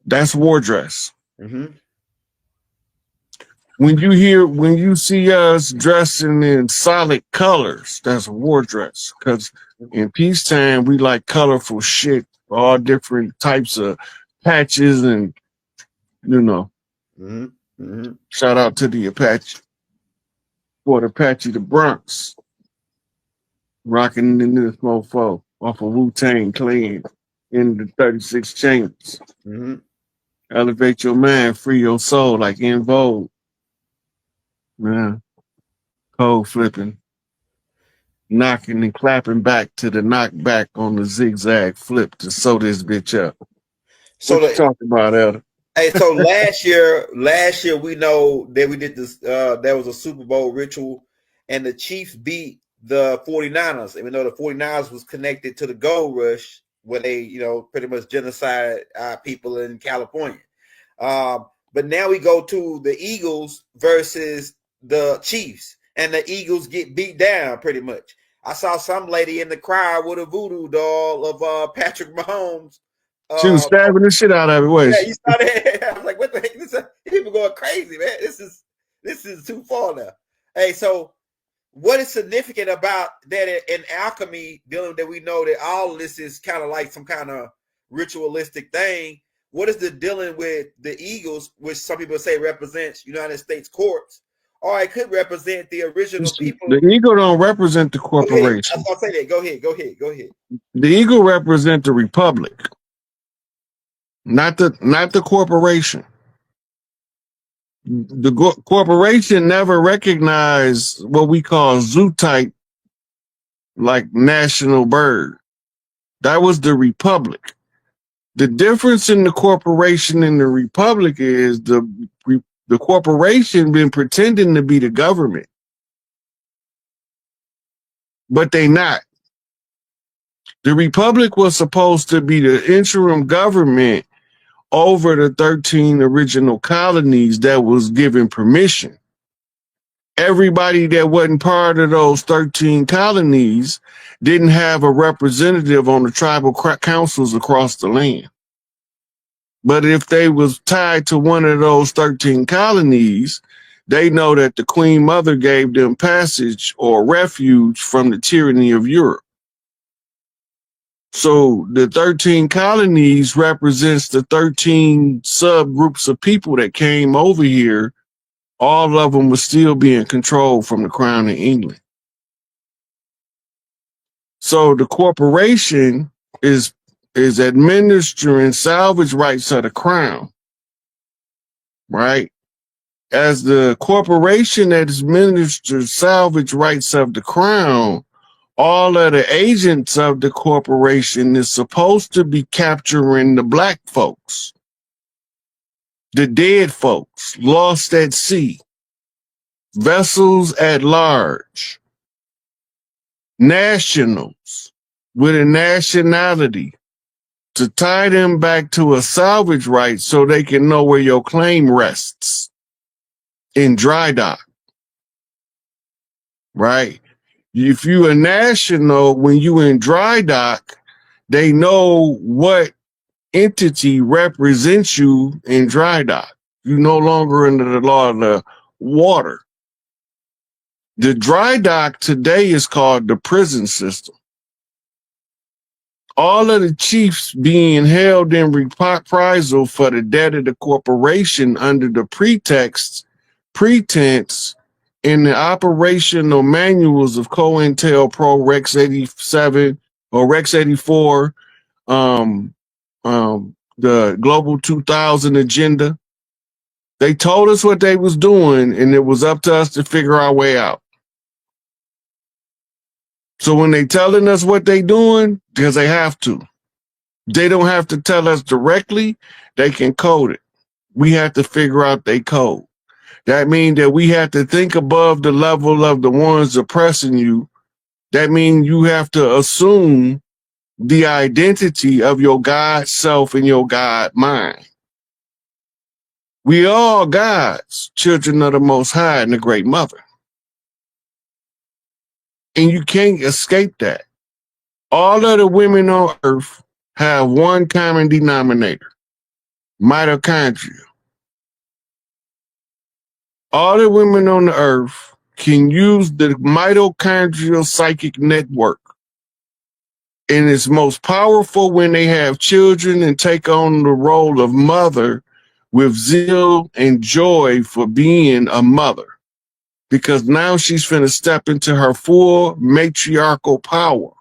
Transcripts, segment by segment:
That's war dress. Mm-hmm. When you see us dressing in solid colors, that's war dress. Because in peacetime, we like colorful shit, all different types of patches, and you know. Mm-hmm. Mm-hmm. Shout out to the Apache, Fort Apache, the Bronx, rocking in this mofo off of Wu-Tang Clan in the 36 chambers. Mm-hmm. Elevate your mind, free your soul, like In Vogue. Man, cold flipping, knocking and clapping back to the knockback on the zigzag flip to sew this bitch up. So What you the talking about, Elder? Hey, so last year we know that we did this. There was a Super Bowl ritual, and the Chiefs beat the 49ers. And we know the 49ers was connected to the gold rush, where they, pretty much genocide people in California. But now we go to the Eagles versus the Chiefs, and the Eagles get beat down pretty much. I saw some lady in the crowd with a voodoo doll of Patrick Mahomes. She was Uh, stabbing the shit out of it, yeah, was you started. I was like, "What the heck? People going crazy, man. This is too far now." Hey, so what is significant about that in alchemy? Dealing that we know that all of this is kind of like some kind of ritualistic thing. What is the dealing with the Eagles, which some people say represents United States courts, or it could represent the original people? the eagle don't represent the Go ahead. corporation. I'll say that. Go ahead. Go ahead. The eagle represent the republic, not the corporation. The corporation never recognized what we call zoo type, like national bird. That was the republic. The difference in the corporation and the republic is the corporation been pretending to be the government, but they not. The republic was supposed to be the interim government over the 13 original colonies that was given permission. Everybody that wasn't part of those 13 colonies didn't have a representative on the tribal councils across the land. But if they was tied to one of those 13 colonies, they know that the Queen Mother gave them passage or refuge from the tyranny of Europe. So the 13 colonies represents the 13 subgroups of people that came over here. All of them were still being controlled from the Crown of England. So the corporation is administering salvage rights of the Crown, right? As the corporation that administers salvage rights of the Crown, all of the agents of the corporation is supposed to be capturing the black folks, the dead folks, lost at sea, vessels at large, nationals with a nationality, to tie them back to a salvage right so they can know where your claim rests in dry dock, right? If you a national, when you in dry dock, they know what entity represents you in dry dock. You no longer under the law of the water. The dry dock today is called the prison system. All of the chiefs being held in reprisal for the debt of the corporation under the pretense in the operational manuals of COINTELPRO Rex 87 or Rex 84, the Global 2000 agenda. They told us what they was doing, and it was up to us to figure our way out. So when they telling us what they doing, because they have to. They don't have to tell us directly. They can code it. We have to figure out they code. That means that we have to think above the level of the ones oppressing you. That means you have to assume the identity of your God self and your God mind. We all gods, children of the Most High and the Great Mother. And you can't escape that. All of the women on earth have one common denominator. mitochondria. All the women on the earth can use the mitochondrial psychic network. And it's most powerful when they have children and take on the role of mother with zeal and joy for being a mother. Because now she's finna step into her full matriarchal power.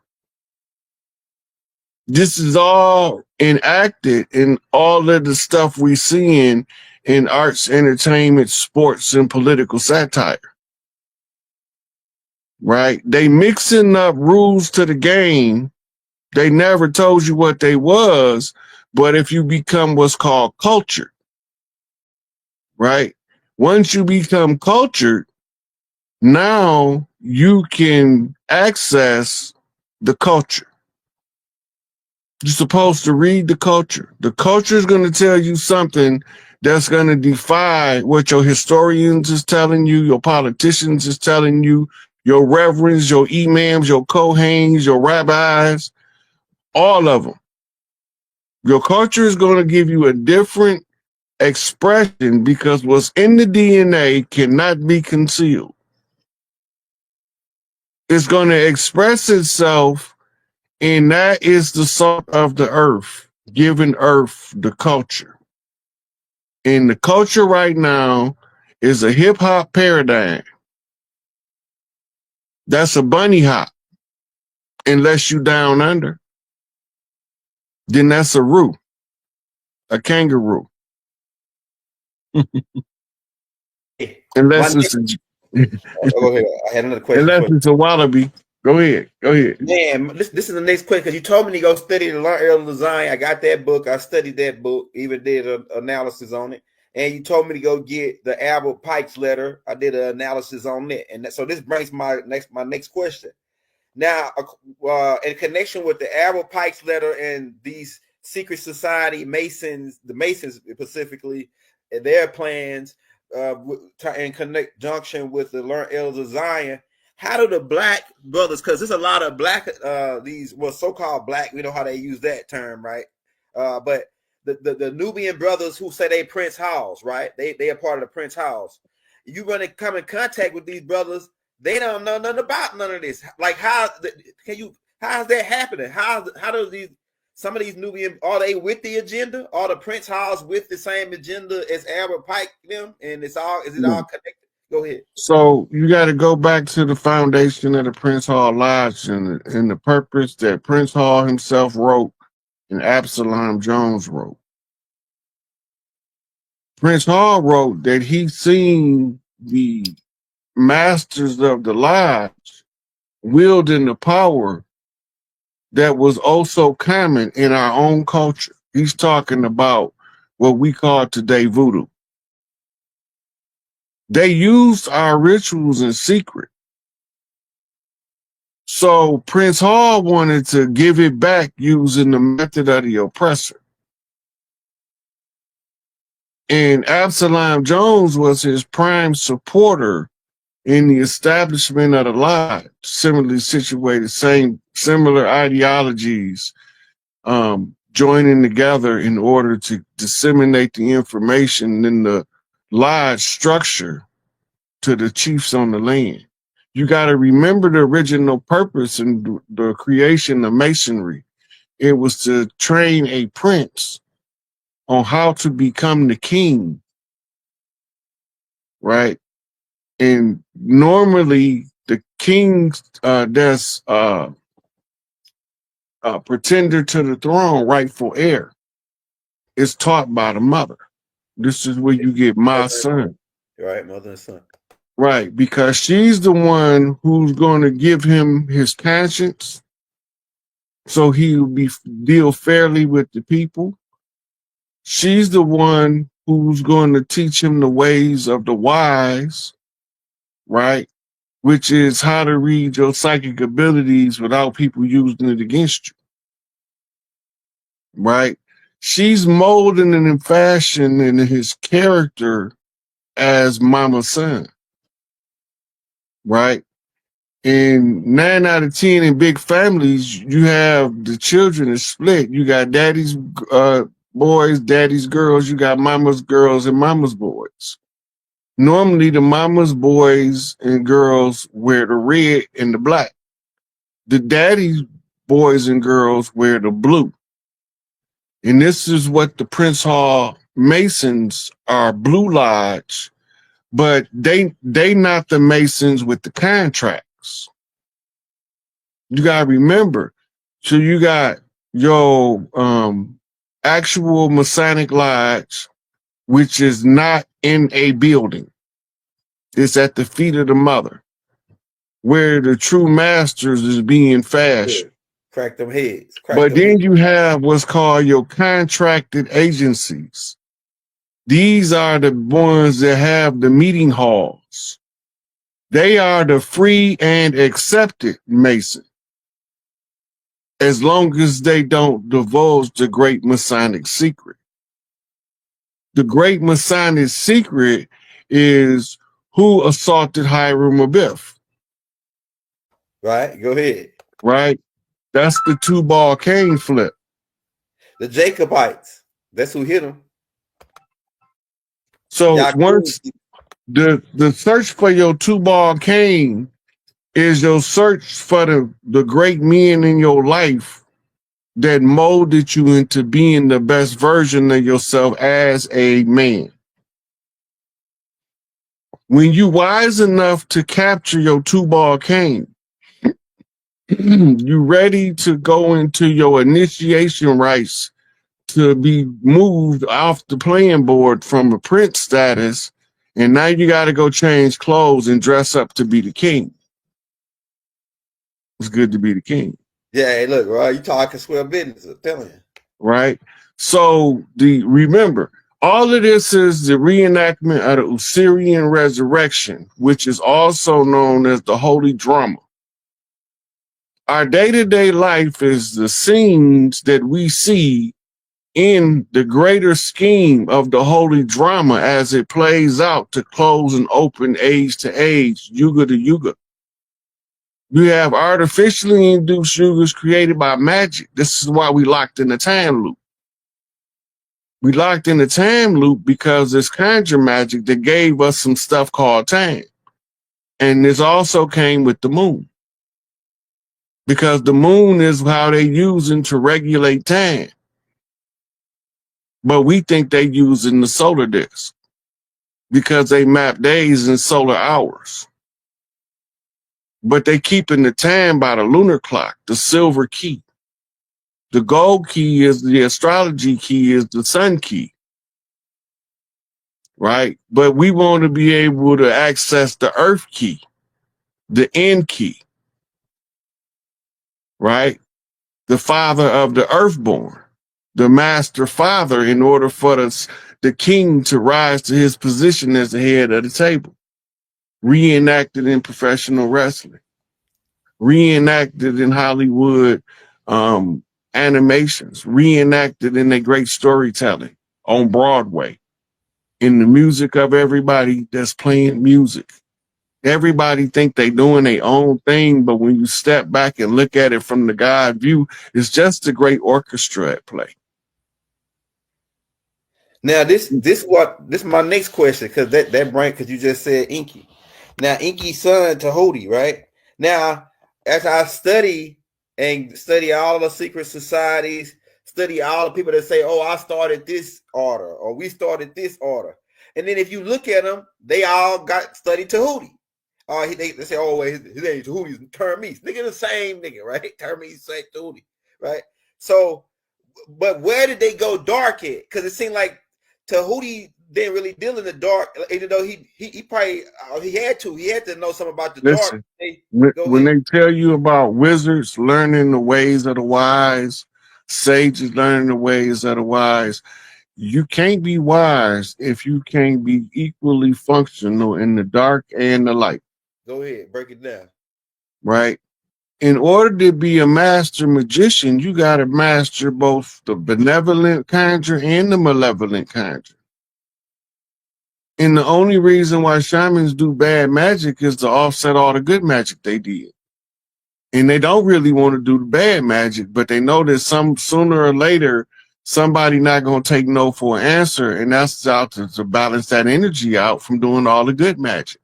This is all enacted in all of the stuff we see in arts, entertainment, sports, and political satire. Right? They mixing up rules to the game. They never told you what they was, but if you become what's called cultured, right? Once you become cultured, now you can access the culture. You're supposed to read the culture. The culture is going to tell you something that's going to defy what your historians is telling you, your politicians is telling you, your reverends, your imams, your kohens, your rabbis, all of them. Your culture is going to give you a different expression because what's in the DNA cannot be concealed. It's going to express itself, and that is the salt of the earth, giving earth the culture. And the culture right now is a hip hop paradigm. That's a bunny hop. Unless you down under, then that's a roo, a kangaroo. Unless it's a, Go ahead. I had another question. unless it's a wallaby. Go ahead. Go ahead. Man, this is the next question because you told me to go study to learn early design. I got that book. I studied that book, even did an analysis on it. And you told me to go get the Albert Pike's letter. I did an analysis on it. And so this brings my next question. Now, in connection with the Albert Pike's letter and these secret society Masons, the Masons specifically, and their plans in conjunction with the Learn Elders of Zion, how do the black brothers, because there's a lot of black, these so-called black, we know how they use that term, right? But the Nubian brothers who say they Prince Halls, right? They are part of the Prince Halls. You gonna come in contact with these brothers, they don't know nothing about none of this. Like how's that happening? How do these some of these Nubian, are they with the agenda? Are the Prince Halls with the same agenda as Albert Pike them? And is it all connected? Go ahead. So you got to go back to the foundation of the Prince Hall Lodge and the purpose that Prince Hall himself wrote and Absalom Jones wrote. Prince Hall wrote that he seen the masters of the lodge wielding the power that was also common in our own culture. He's talking about what we call today voodoo. They used our rituals in secret. So Prince Hall wanted to give it back using the method of the oppressor. And Absalom Jones was his prime supporter in the establishment of the lodge, similarly situated, similar ideologies, joining together in order to disseminate the information in the lodge structure to the chiefs on the land. You got to remember the original purpose and the creation of masonry. It was to train a prince on how to become the king, right? And normally the king that's a pretender to the throne, rightful heir, is taught by the mother. This is where you get my son. Right, mother and son. Right, because she's the one who's going to give him his conscience so he'll deal fairly with the people. She's the one who's going to teach him the ways of the wise, right? Which is how to read your psychic abilities without people using it against you, right? She's molding and fashioning his character as mama's son, right? And 9 out of 10 in big families, you have the children is split. You got daddy's boys, daddy's girls, you got mama's girls and mama's boys. Normally the mama's boys and girls wear the red and the black. The daddy's boys and girls wear the blue. And this is what the Prince Hall Masons are, Blue Lodge, but they not the Masons with the contracts. You gotta remember. So you got your actual Masonic Lodge, which is not in a building. It's at the feet of the mother, where the true masters is being fashioned. Crack them heads. But then you have what's called your contracted agencies. These are the ones that have the meeting halls. They are the free and accepted Mason, as long as they don't divulge the great Masonic secret. The great Masonic secret is who assaulted Hiram Abiff. Right, go ahead. Right? That's the two-ball cane flip. The Jacobites. That's who hit him. So once the search for your two-ball cane is your search for the great men in your life that molded you into being the best version of yourself as a man. When you wise enough to capture your two-ball cane, you ready to go into your initiation rites to be moved off the playing board from a prince status, and now you got to go change clothes and dress up to be the king. It's good to be the king. Yeah, hey, look, bro, you talking square business, I'm telling you. Right? So remember, all of this is the reenactment of the Osirian resurrection, which is also known as the Holy Drama. Our day-to-day life is the scenes that we see in the greater scheme of the Holy Drama as it plays out to close and open age to age, yuga to yuga. You have artificially induced yugas created by magic. This is why we locked in the time loop. We locked in the time loop because it's conjure magic that gave us some stuff called time. And this also came with the moon, because the moon is how they using to regulate time. But we think they using the solar disk because they map days in solar hours. But they keeping the time by the lunar clock, the silver key. The gold key is the astrology key, is the sun key. Right? But we want to be able to access the earth key, the end key. Right? The father of the earthborn, the master father, in order for the king to rise to his position as the head of the table. Reenacted in professional wrestling, reenacted in Hollywood animations, reenacted in a great storytelling on Broadway, in the music of everybody that's playing music. Everybody think they doing their own thing, but when you step back and look at it from the God view, it's just a great orchestra at play. Now this is my next question, because that brain, because you just said Inky. Now Inky's son Tahuti, right? Now, as I study all the secret societies, study all the people that say, "Oh, I started this order," or "We started this order," and then if you look at them, they all got studied Tahuti. They say, "Oh, wait, his name Tahuti's Termes." Nigga, the same nigga, right? Termes, say Tahuti, right? So, but where did they go dark at? Because it seemed like Tahuti didn't really deal in the dark, even though he probably he had to know something about the dark. When they tell you about wizards learning the ways of the wise, sages learning the ways of the wise, you can't be wise if you can't be equally functional in the dark and the light. Go ahead, break it down. Right? In order to be a master magician, you got to master both the benevolent conjure and the malevolent conjure. And the only reason why shamans do bad magic is to offset all the good magic they did. And they don't really want to do the bad magic, but they know that sooner or later, somebody not going to take no for an answer, and that's out to balance that energy out from doing all the good magic.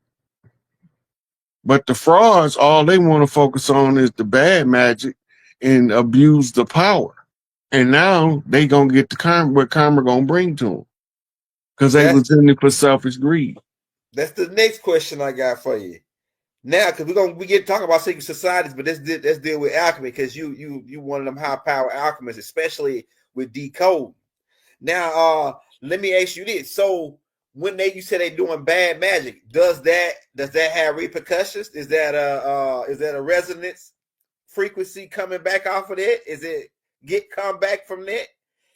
But the frauds, all they want to focus on is the bad magic and abuse the power. And now they going to get the karma, what karma going to bring to them, because they was in it for selfish greed. That's the next question I got for you. Now, because we get talking about secret societies, but let's deal with alchemy, because you one of them high power alchemists, especially with decode. Now, let me ask you this: so when you say they doing bad magic, does that have repercussions? Is that a resonance frequency coming back off of that? Is it come back from that?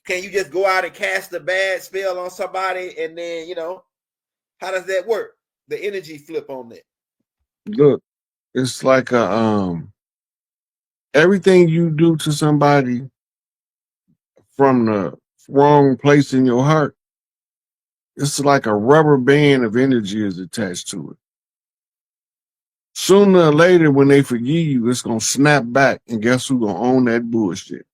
Can you just go out and cast a bad spell on somebody and then how does that work? The energy flip on that. Look, it's like everything you do to somebody from the wrong place in your heart, it's like a rubber band of energy is attached to it. Sooner or later, when they forgive you, it's going to snap back, and guess who's going to own that bullshit?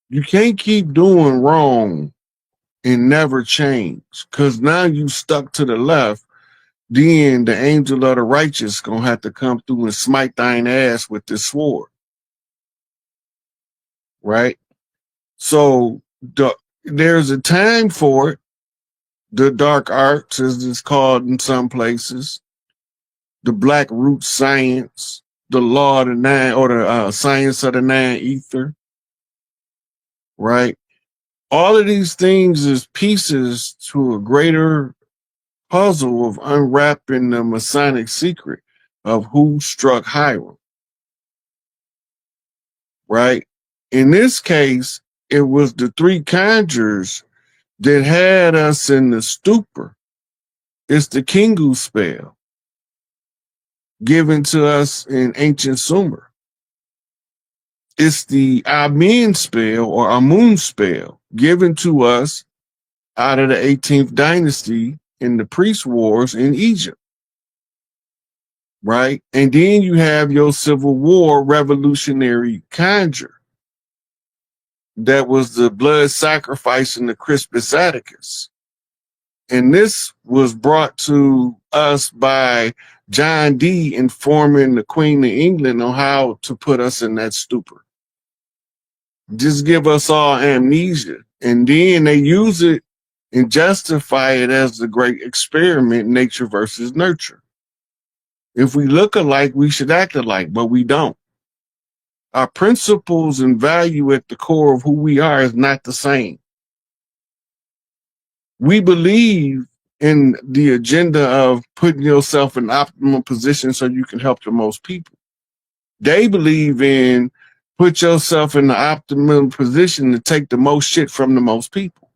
You can't keep doing wrong and never change, because now you stuck to the left. Then the angel of the righteous going to have to come through and smite thine ass with this sword. Right? So there's a time for it. The dark arts, as it's called in some places, the black root science, the law of the nine, or the science of the nine ether, right? All of these things is pieces to a greater puzzle of unwrapping the Masonic secret of who struck Hiram, right? In this case, it was the three conjurers that had us in the stupor. It's the Kingu spell given to us in ancient Sumer. It's the Amen spell or Amun spell given to us out of the 18th dynasty in the priest wars in Egypt. Right? And then you have your Civil War revolutionary conjure. That was the blood sacrifice in the Crispus Attucus. And this was brought to us by John Dee informing the Queen of England on how to put us in that stupor. Just give us all amnesia. And then they use it and justify it as the great experiment, nature versus nurture. If we look alike, we should act alike, but we don't. Our principles and value at the core of who we are is not the same. We believe in the agenda of putting yourself in optimal position so you can help the most people. They believe in put yourself in the optimum position to take the most shit from the most people.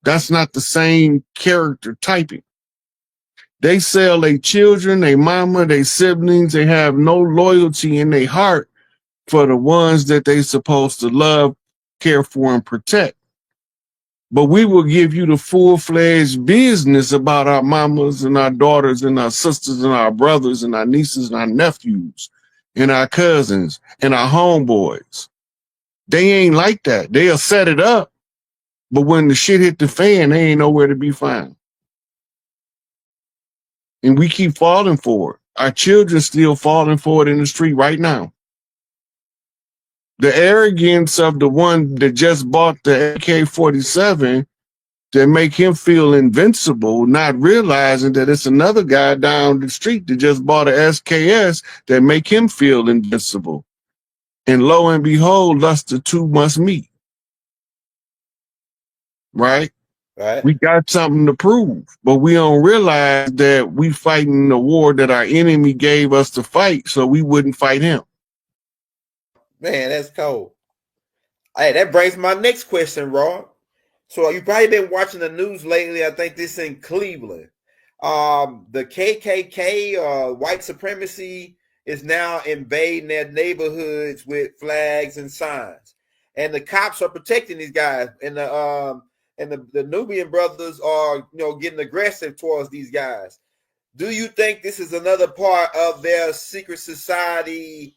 That's not the same character typing. They sell their children, their mama, their siblings. They have no loyalty in their heart for the ones that they supposed to love, care for, and protect. But we will give you the full-fledged business about our mamas and our daughters and our sisters and our brothers and our nieces and our nephews and our cousins and our homeboys. They ain't like that. They'll set it up, but when the shit hit the fan, they ain't nowhere to be found. And we keep falling for it. Our children still falling for it in the street right now. The arrogance of the one that just bought the AK-47 that make him feel invincible, not realizing that it's another guy down the street that just bought a SKS that make him feel invincible. And lo and behold, thus the two must meet. Right? Right. We got something to prove, but we don't realize that we fighting the war that our enemy gave us to fight so we wouldn't fight him. Man, that's cold. Hey, that brings my next question, Rob. So you've probably been watching the news lately. I think this in Cleveland. The KKK, white supremacy, is now invading their neighborhoods with flags and signs, and the cops are protecting these guys. And the Nubian brothers are, getting aggressive towards these guys. Do you think this is another part of their secret society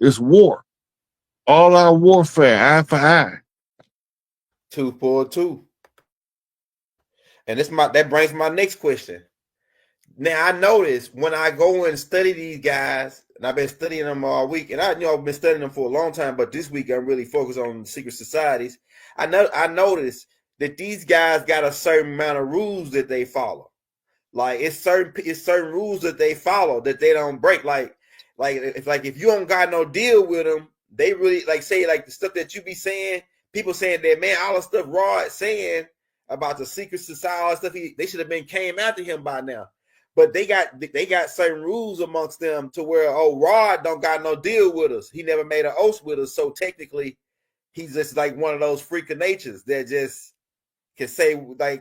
It's war. All our warfare, eye for eye. 2 for 2. And that brings my next question. Now I notice when I go and study these guys, and I've been studying them all week, and I've been studying them for a long time, but this week I'm really focused on secret societies. I noticed that these guys got a certain amount of rules that they follow. Like it's certain rules that they follow that they don't break. Like if you don't got no deal with them, they really say the stuff that you be saying. People saying that, man, all the stuff Rod saying about the secret society, all that stuff, they should have been came after him by now. But they got certain rules amongst them to where, Rod don't got no deal with us. He never made an oath with us. So technically, he's just like one of those freak of natures that just can say, we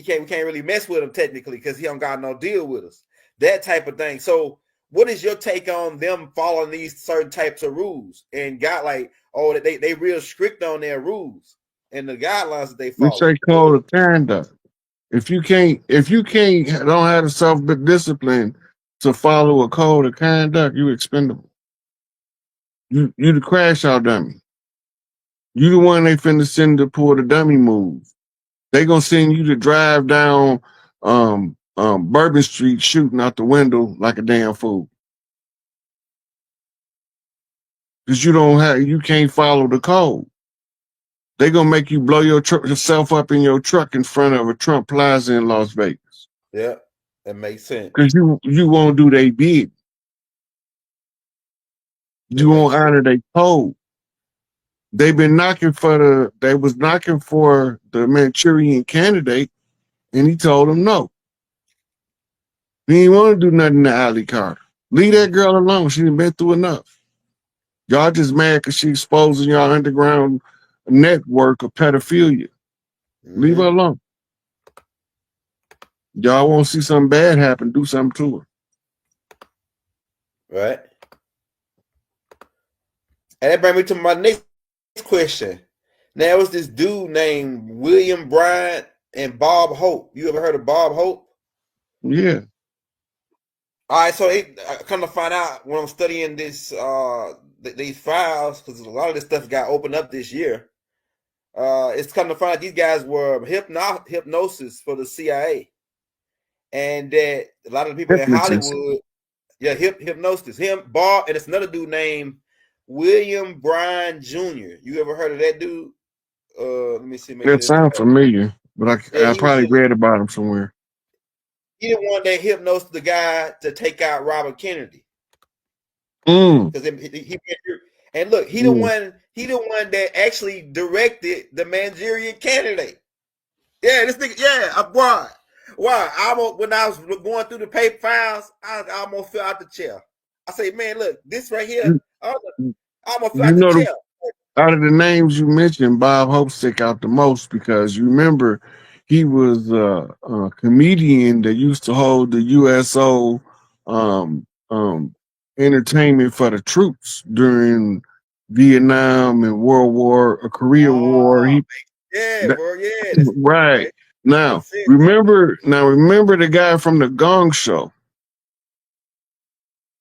can't really mess with him technically because he don't got no deal with us. That type of thing. So what is your take on them following these certain types of rules and got they real strict on their rules and the guidelines that they We follow? say code of conduct. If you can't don't have the self-discipline to follow a code of conduct, you expendable. You the crash out dummy. You the one they finna send to pull the dummy move. They gonna send you to drive down Bourbon Street shooting out the window like a damn fool. Because you can't follow the code. They gonna make you blow yourself up in your truck in front of a Trump Plaza in Las Vegas. Yeah, that makes sense. Because you won't do they bid. You won't honor their code. They was knocking for the Manchurian candidate, and he told them no. He didn't want to do nothing to Ali Carter. Leave that girl alone. She done been through enough. Y'all just mad because she exposing y'all underground network of pedophilia. Leave her alone. Y'all won't see something bad happen, do something to her. Right. And that brings me to my next question. Now, there was this dude named William Bryant and Bob Hope. You ever heard of Bob Hope? Yeah. All right, so I come to find out when I'm studying these files, because a lot of this stuff got opened up this year. It's come to find out these guys were hypnosis for the CIA, and that a lot of the people in Hollywood, hypnosis. Bob, and it's another dude named William Bryan Jr. You ever heard of that dude? Let me see. That sounds familiar, but I probably read about him somewhere. He the one that hypnosed the guy to take out Robert Kennedy. Because and look, he the one that actually directed the Manchurian candidate. Yeah, this nigga. Yeah, why? When I was going through the paper files, I almost fell out the chair. I say, man, look, this right here, I almost fell out the chair. Out of the names you mentioned, Bob Hope stick out the most because you remember he was a comedian that used to hold the USO entertainment for the troops during Vietnam and Korea War. Right. Now remember the guy from the Gong Show.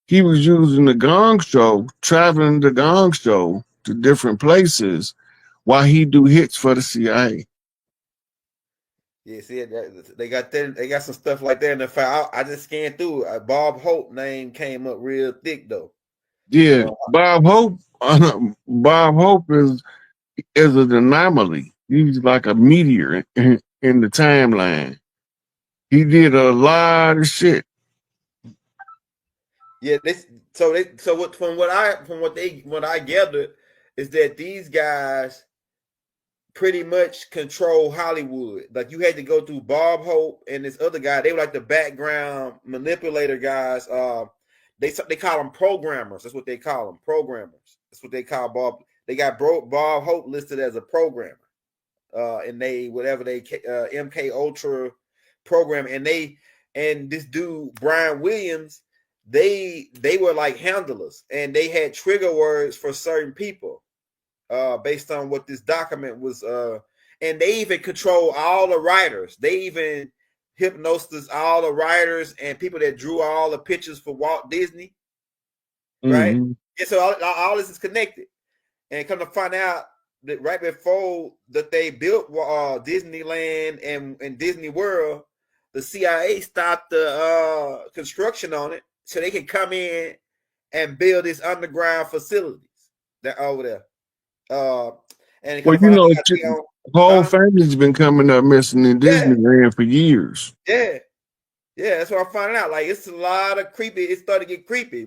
He was using the Gong Show, traveling the Gong Show to different places while he do hits for the CIA. Yeah, see, they got some stuff like that in the file. I just scanned through. Bob Hope name came up real thick though. Yeah, Bob Hope. Bob Hope is an anomaly. He's like a meteor in the timeline. He did a lot of shit. Yeah, from what I gathered is that these guys pretty much control Hollywood. Like you had to go through Bob Hope and this other guy. They were like the background manipulator guys. They call them programmers. That's what they call them, programmers. That's what they call Bob. They got Bob Hope listed as a programmer. And they MK Ultra program, and this dude Brian Williams, they were like handlers, and they had trigger words for certain people based on what this document was. And they even control all the writers. They even hypnosed all the writers and people that drew all the pictures for Walt Disney. Right? Yeah, so all this is connected, and come to find out that right before that they built Disneyland and Disney World, the CIA stopped the construction on it so they can come in and build these underground facilities that over there. And Well, you know, whole family's been coming up missing in Disneyland for years. Yeah, that's what I'm finding out. Like, it's a lot of creepy. It started to get creepy.